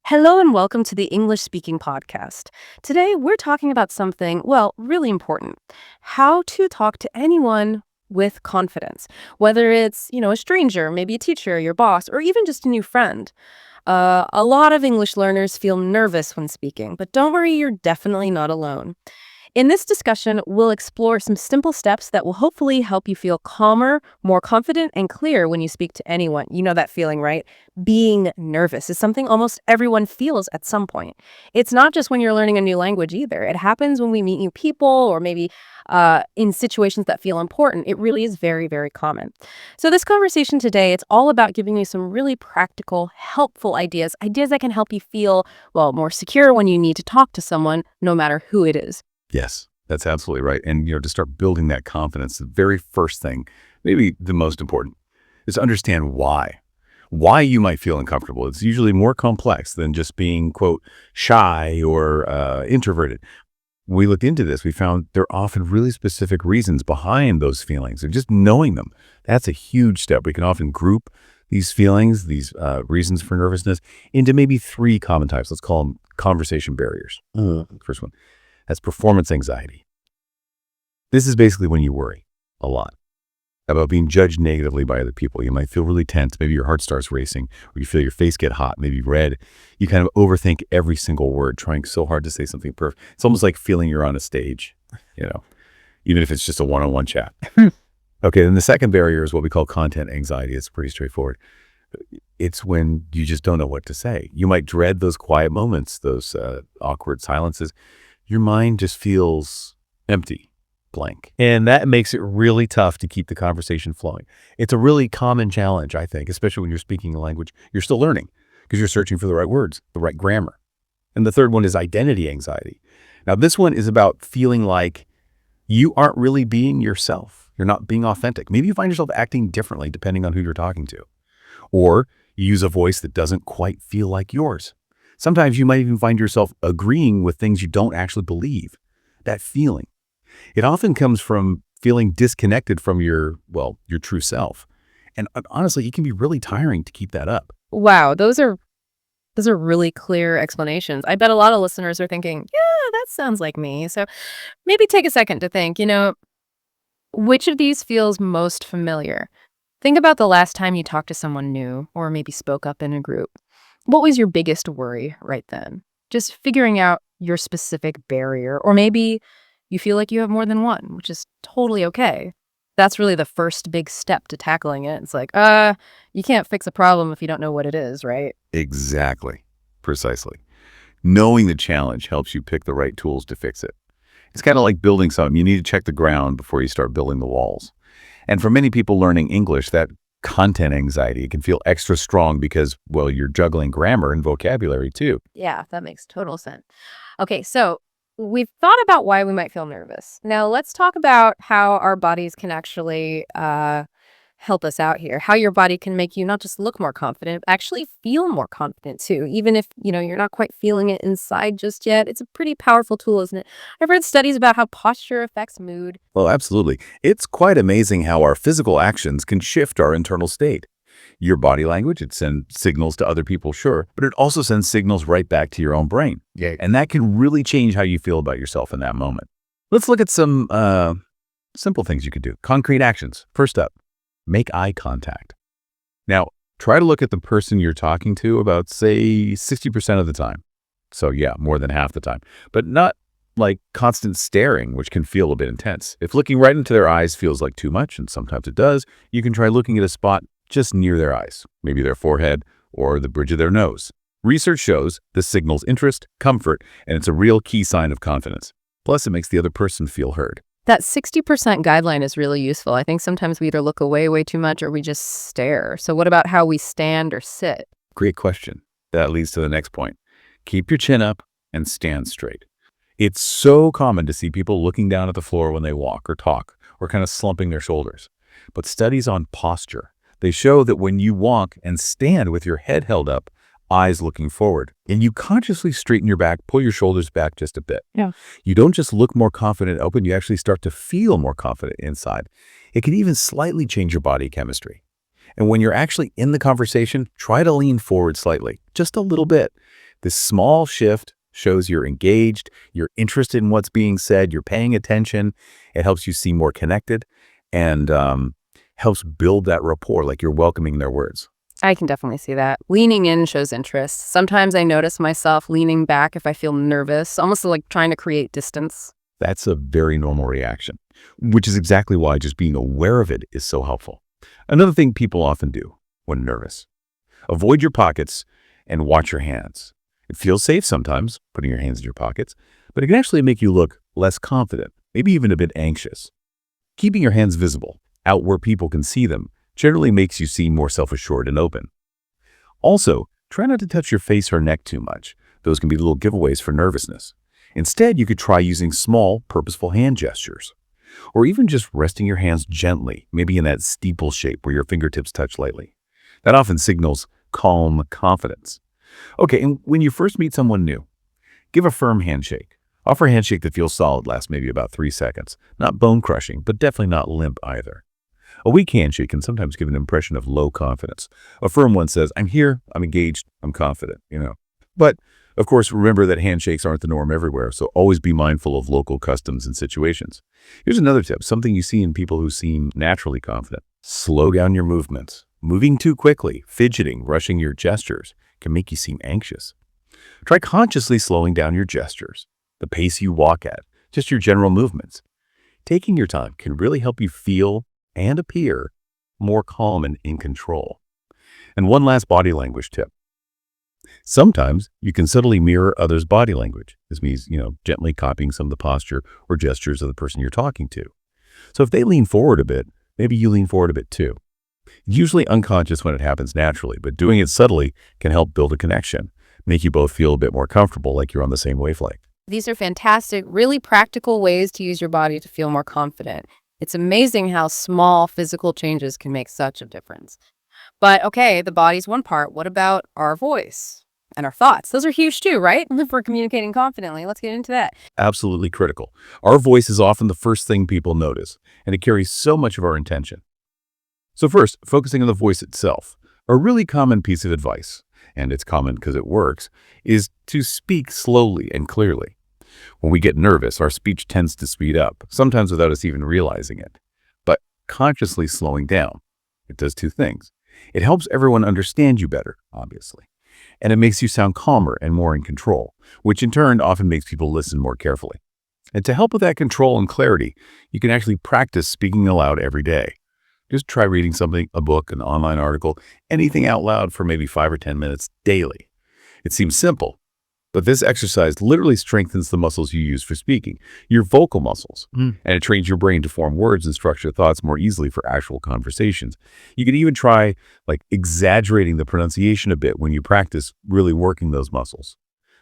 Hello and welcome to the English Speaking Podcast. Today we're talking about something, well, really important. How to talk to anyone with confidence, whether it's, a stranger, maybe a teacher, your boss, or even just a new friend. A lot of English learners feel nervous when speaking, but don't worry, you're definitely not alone. In this discussion, we'll explore some simple steps that will hopefully help you feel calmer, more confident, and clear when you speak to anyone. You know that feeling, right? Being nervous is something almost everyone feels at some point. It's not just when you're learning a new language either. It happens when we meet new people or maybe in situations that feel important. It really is very, very common. So this conversation today, it's all about giving you some really practical, helpful ideas that can help you feel, well, more secure when you need to talk to someone, no matter who it is. Yes, that's absolutely right. And, to start building that confidence, the very first thing, maybe the most important, is to understand why you might feel uncomfortable. It's usually more complex than just being, quote, shy or introverted. When we looked into this, we found there are often really specific reasons behind those feelings, and just knowing them, that's a huge step. We can often group these feelings, these reasons for nervousness, into maybe three common types. Let's call them conversation barriers. First one. That's performance anxiety. This is basically when you worry a lot about being judged negatively by other people. You might feel really tense. Maybe your heart starts racing, or you feel your face get hot, maybe red. You kind of overthink every single word, trying so hard to say something perfect. It's almost like feeling you're on a stage, even if it's just a one-on-one chat. Okay, then the second barrier is what we call content anxiety. It's pretty straightforward. It's when you just don't know what to say. You might dread those quiet moments, those awkward silences. Your mind just feels empty, blank. And that makes it really tough to keep the conversation flowing. It's a really common challenge, I think, especially when you're speaking a language you're still learning, because you're searching for the right words, the right grammar. And the third one is identity anxiety. Now, this one is about feeling like you aren't really being yourself. You're not being authentic. Maybe you find yourself acting differently depending on who you're talking to. Or you use a voice that doesn't quite feel like yours. Sometimes you might even find yourself agreeing with things you don't actually believe. That feeling. It often comes from feeling disconnected from your true self. And honestly, it can be really tiring to keep that up. Wow, those are really clear explanations. I bet a lot of listeners are thinking, yeah, that sounds like me. So maybe take a second to think, which of these feels most familiar? Think about the last time you talked to someone new or maybe spoke up in a group. What was your biggest worry right then? Just figuring out your specific barrier, or maybe you feel like you have more than one, which is totally okay. That's really the first big step to tackling it. It's like, you can't fix a problem if you don't know what it is, right? Exactly. Precisely. Knowing the challenge helps you pick the right tools to fix it. It's kind of like building something. You need to check the ground before you start building the walls. And for many people learning English, that content anxiety can feel extra strong because, you're juggling grammar and vocabulary too. Yeah, that makes total sense. Okay, so we've thought about why we might feel nervous. Now let's talk about how our bodies can actually help us out here. How your body can make you not just look more confident, but actually feel more confident too. Even if, you're not quite feeling it inside just yet. It's a pretty powerful tool, isn't it? I've read studies about how posture affects mood. Well, absolutely. It's quite amazing how our physical actions can shift our internal state. Your body language, it sends signals to other people, sure, but it also sends signals right back to your own brain. Yeah. And that can really change how you feel about yourself in that moment. Let's look at some simple things you could do. Concrete actions. First up, make eye contact. Now, try to look at the person you're talking to about, say, 60% of the time. So yeah, more than half the time, but not like constant staring, which can feel a bit intense. If looking right into their eyes feels like too much, and sometimes it does, you can try looking at a spot just near their eyes, maybe their forehead or the bridge of their nose. Research shows this signals interest, comfort, and it's a real key sign of confidence. Plus, it makes the other person feel heard. That 60% guideline is really useful. I think sometimes we either look away way too much or we just stare. So what about how we stand or sit? Great question. That leads to the next point. Keep your chin up and stand straight. It's so common to see people looking down at the floor when they walk or talk, or kind of slumping their shoulders. But studies on posture, they show that when you walk and stand with your head held up, eyes looking forward, and you consciously straighten your back, pull your shoulders back just a bit. Yeah. You don't just look more confident open, you actually start to feel more confident inside. It can even slightly change your body chemistry. And when you're actually in the conversation, try to lean forward slightly, just a little bit. This small shift shows you're engaged, you're interested in what's being said, you're paying attention. It helps you seem more connected and helps build that rapport, like you're welcoming their words. I can definitely see that. Leaning in shows interest. Sometimes I notice myself leaning back if I feel nervous, almost like trying to create distance. That's a very normal reaction, which is exactly why just being aware of it is so helpful. Another thing people often do when nervous: avoid your pockets and watch your hands. It feels safe sometimes, putting your hands in your pockets, but it can actually make you look less confident, maybe even a bit anxious. Keeping your hands visible, out where people can see them, generally makes you seem more self-assured and open. Also, try not to touch your face or neck too much. Those can be little giveaways for nervousness. Instead, you could try using small, purposeful hand gestures, or even just resting your hands gently, maybe in that steeple shape where your fingertips touch lightly. That often signals calm confidence. Okay, and when you first meet someone new, give a firm handshake. Offer a handshake that feels solid, lasts maybe about 3 seconds. Not bone-crushing, but definitely not limp either. A weak handshake can sometimes give an impression of low confidence. A firm one says, I'm here, I'm engaged, I'm confident. But, of course, remember that handshakes aren't the norm everywhere, so always be mindful of local customs and situations. Here's another tip, something you see in people who seem naturally confident. Slow down your movements. Moving too quickly, fidgeting, rushing your gestures can make you seem anxious. Try consciously slowing down your gestures, the pace you walk at, just your general movements. Taking your time can really help you feel and appear more calm and in control. And one last body language tip. Sometimes you can subtly mirror others' body language. This means, gently copying some of the posture or gestures of the person you're talking to. So if they lean forward a bit, maybe you lean forward a bit too. Usually unconscious when it happens naturally, but doing it subtly can help build a connection, make you both feel a bit more comfortable, like you're on the same wavelength. These are fantastic, really practical ways to use your body to feel more confident. It's amazing how small physical changes can make such a difference. But okay, the body's one part. What about our voice and our thoughts? Those are huge too, right? If we're communicating confidently, let's get into that. Absolutely critical. Our voice is often the first thing people notice, and it carries so much of our intention. So first, focusing on the voice itself. A really common piece of advice, and it's common because it works, is to speak slowly and clearly. When we get nervous, our speech tends to speed up, sometimes without us even realizing it. But consciously slowing down, it does two things. It helps everyone understand you better, obviously, and it makes you sound calmer and more in control, which in turn often makes people listen more carefully. And to help with that control and clarity, you can actually practice speaking aloud every day. Just try reading something, a book, an online article, anything out loud for maybe 5 or 10 minutes daily. It seems simple, but this exercise literally strengthens the muscles you use for speaking, your vocal muscles, and it trains your brain to form words and structure thoughts more easily for actual conversations. You can even try exaggerating the pronunciation a bit when you practice really working those muscles.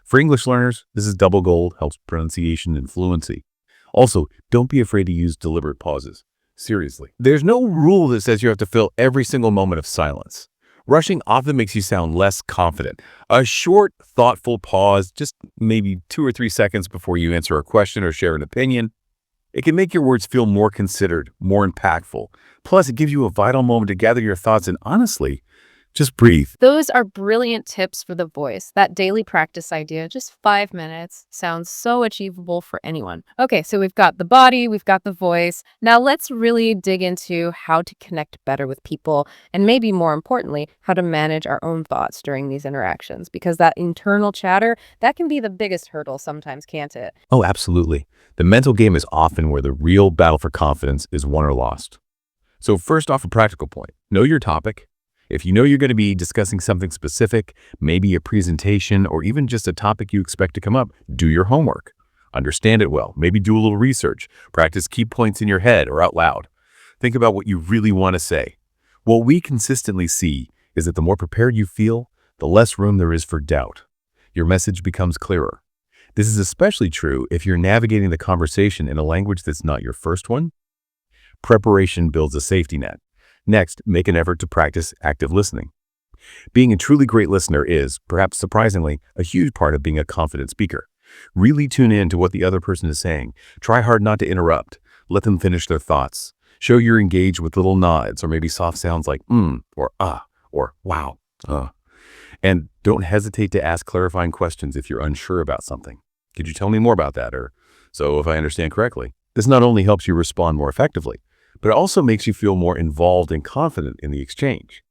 For English learners, this is double gold, helps pronunciation and fluency. Also, don't be afraid to use deliberate pauses. Seriously. There's no rule that says you have to fill every single moment of silence. Rushing often makes you sound less confident. A short, thoughtful pause, just maybe 2 or 3 seconds before you answer a question or share an opinion, it can make your words feel more considered, more impactful. Plus, it gives you a vital moment to gather your thoughts and honestly, just breathe. Those are brilliant tips for the voice. That daily practice idea, just 5 minutes, sounds so achievable for anyone. Okay, so we've got the body, we've got the voice. Now let's really dig into how to connect better with people, and maybe more importantly, how to manage our own thoughts during these interactions, because that internal chatter, that can be the biggest hurdle sometimes, can't it? Oh, absolutely. The mental game is often where the real battle for confidence is won or lost. So first off, a practical point. Know your topic. If you know you're going to be discussing something specific, maybe a presentation or even just a topic you expect to come up, do your homework. Understand it well. Maybe do a little research. Practice key points in your head or out loud. Think about what you really want to say. What we consistently see is that the more prepared you feel, the less room there is for doubt. Your message becomes clearer. This is especially true if you're navigating the conversation in a language that's not your first one. Preparation builds a safety net. Next, make an effort to practice active listening. Being a truly great listener is, perhaps surprisingly, a huge part of being a confident speaker. Really tune in to what the other person is saying. Try hard not to interrupt. Let them finish their thoughts. Show you're engaged with little nods or maybe soft sounds like or ah or wow. And don't hesitate to ask clarifying questions if you're unsure about something. Could you tell me more about that? Or, so if I understand correctly. This not only helps you respond more effectively, but it also makes you feel more involved and confident in the exchange.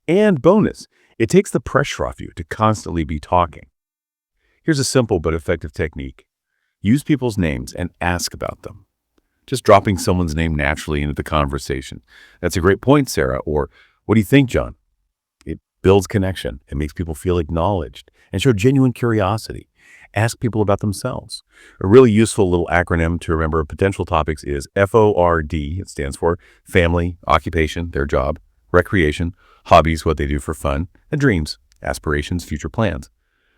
And bonus, it takes the pressure off you to constantly be talking. Here's a simple but effective technique. Use people's names and ask about them. Just dropping someone's name naturally into the conversation. That's a great point, Sarah. Or, what do you think, John? It builds connection. It makes people feel acknowledged and show genuine curiosity. Ask people about themselves. A really useful little acronym to remember potential topics is FORD. It stands for family, occupation, their job, recreation, hobbies, what they do for fun, and dreams, aspirations, future plans.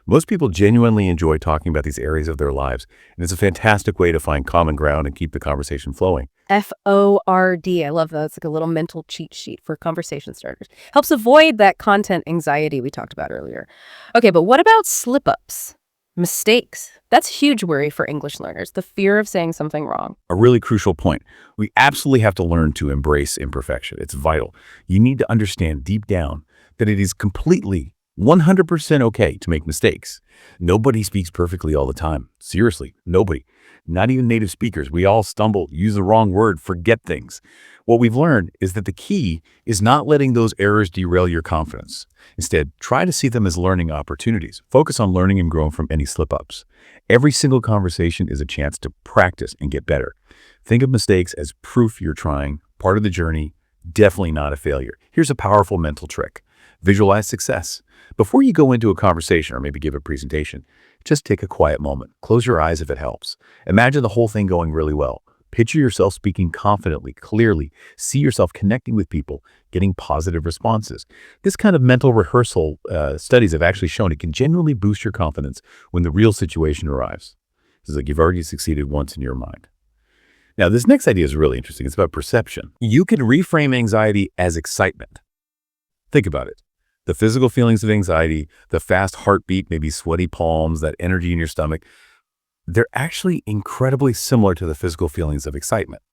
Most people genuinely enjoy talking about these areas of their lives, and it's a fantastic way to find common ground and keep the conversation flowing. FORD. I love that. It's like a little mental cheat sheet for conversation starters. Helps avoid that content anxiety we talked about earlier. Okay, but what about slip-ups? Mistakes. That's a huge worry for English learners, the fear of saying something wrong. A really crucial point. We absolutely have to learn to embrace imperfection. It's vital. You need to understand deep down that it is completely 100% okay to make mistakes. Nobody speaks perfectly all the time. Seriously, nobody. Not even native speakers. We all stumble, use the wrong word, forget things. What we've learned is that the key is not letting those errors derail your confidence. Instead, try to see them as learning opportunities. Focus on learning and growing from any slip-ups. Every single conversation is a chance to practice and get better. Think of mistakes as proof you're trying, part of the journey, definitely not a failure. Here's a powerful mental trick. Visualize success. Before you go into a conversation or maybe give a presentation, just take a quiet moment. Close your eyes if it helps. Imagine the whole thing going really well. Picture yourself speaking confidently, clearly. See yourself connecting with people, getting positive responses. This kind of mental rehearsal studies have actually shown it can genuinely boost your confidence when the real situation arrives. It's like you've already succeeded once in your mind. Now, this next idea is really interesting. It's about perception. You can reframe anxiety as excitement. Think about it. The physical feelings of anxiety, the fast heartbeat, maybe sweaty palms, that energy in your stomach, they're actually incredibly similar to the physical feelings of excitement.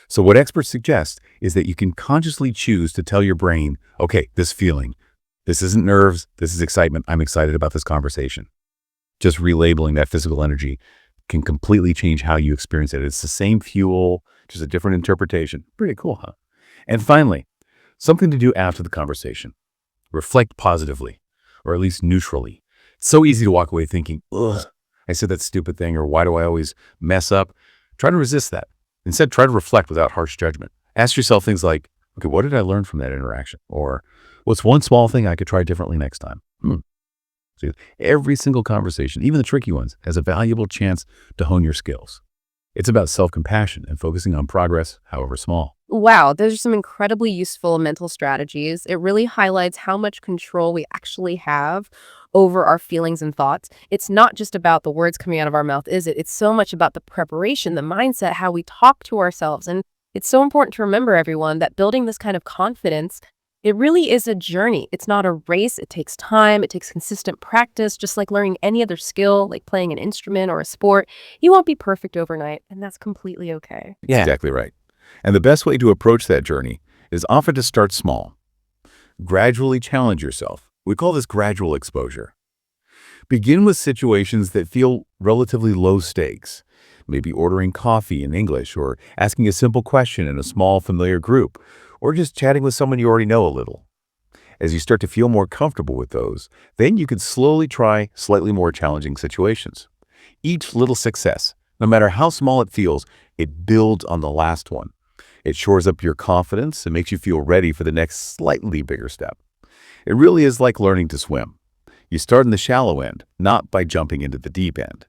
So what experts suggest is that you can consciously choose to tell your brain, okay, this feeling, this isn't nerves, this is excitement. I'm excited about this conversation. Just relabeling that physical energy can completely change how you experience it. It's the same fuel, just a different interpretation. Pretty cool, huh? And finally, something to do after the conversation. Reflect positively, or at least neutrally. It's so easy to walk away thinking, ugh, I said that stupid thing, or why do I always mess up? Try to resist that. Instead, try to reflect without harsh judgment. Ask yourself things like, okay, what did I learn from that interaction? Or what's one small thing I could try differently next time? So every single conversation, even the tricky ones, has a valuable chance to hone your skills. It's about self-compassion and focusing on progress, however small. Wow, those are some incredibly useful mental strategies. It really highlights how much control we actually have over our feelings and thoughts. It's not just about the words coming out of our mouth, is it? It's so much about the preparation, the mindset, how we talk to ourselves. And it's so important to remember, everyone, that building this kind of confidence, it really is a journey. It's not a race. It takes time. It takes consistent practice, just like learning any other skill, like playing an instrument or a sport. You won't be perfect overnight, and that's completely okay. Yeah, exactly right. And the best way to approach that journey is often to start small. Gradually challenge yourself. We call this gradual exposure. Begin with situations that feel relatively low stakes. Maybe ordering coffee in English, or asking a simple question in a small familiar group, or just chatting with someone you already know a little. As you start to feel more comfortable with those, then you can slowly try slightly more challenging situations. Each little success, no matter how small it feels, it builds on the last one. It shores up your confidence and makes you feel ready for the next slightly bigger step. It really is like learning to swim. You start in the shallow end, not by jumping into the deep end.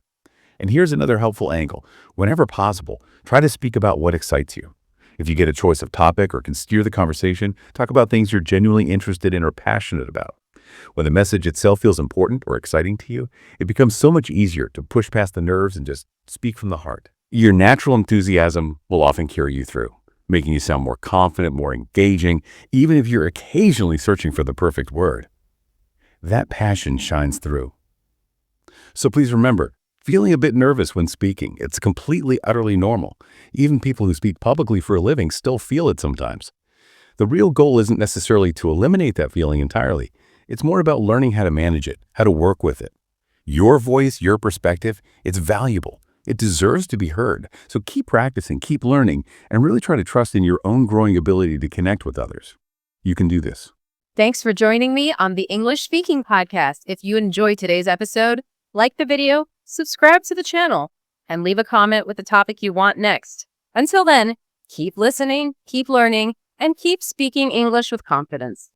And here's another helpful angle. Whenever possible, try to speak about what excites you. If you get a choice of topic or can steer the conversation, talk about things you're genuinely interested in or passionate about. When the message itself feels important or exciting to you, it becomes so much easier to push past the nerves and just speak from the heart. Your natural enthusiasm will often carry you through, making you sound more confident, more engaging, even if you're occasionally searching for the perfect word. That passion shines through. So please remember, feeling a bit nervous when speaking, it's completely, utterly normal. Even people who speak publicly for a living still feel it sometimes. The real goal isn't necessarily to eliminate that feeling entirely. It's more about learning how to manage it, how to work with it. Your voice, your perspective, it's valuable. It deserves to be heard. So keep practicing, keep learning, and really try to trust in your own growing ability to connect with others. You can do this. Thanks for joining me on the English Speaking Podcast. If you enjoyed today's episode, like the video, subscribe to the channel, and leave a comment with the topic you want next. Until then, keep listening, keep learning, and keep speaking English with confidence.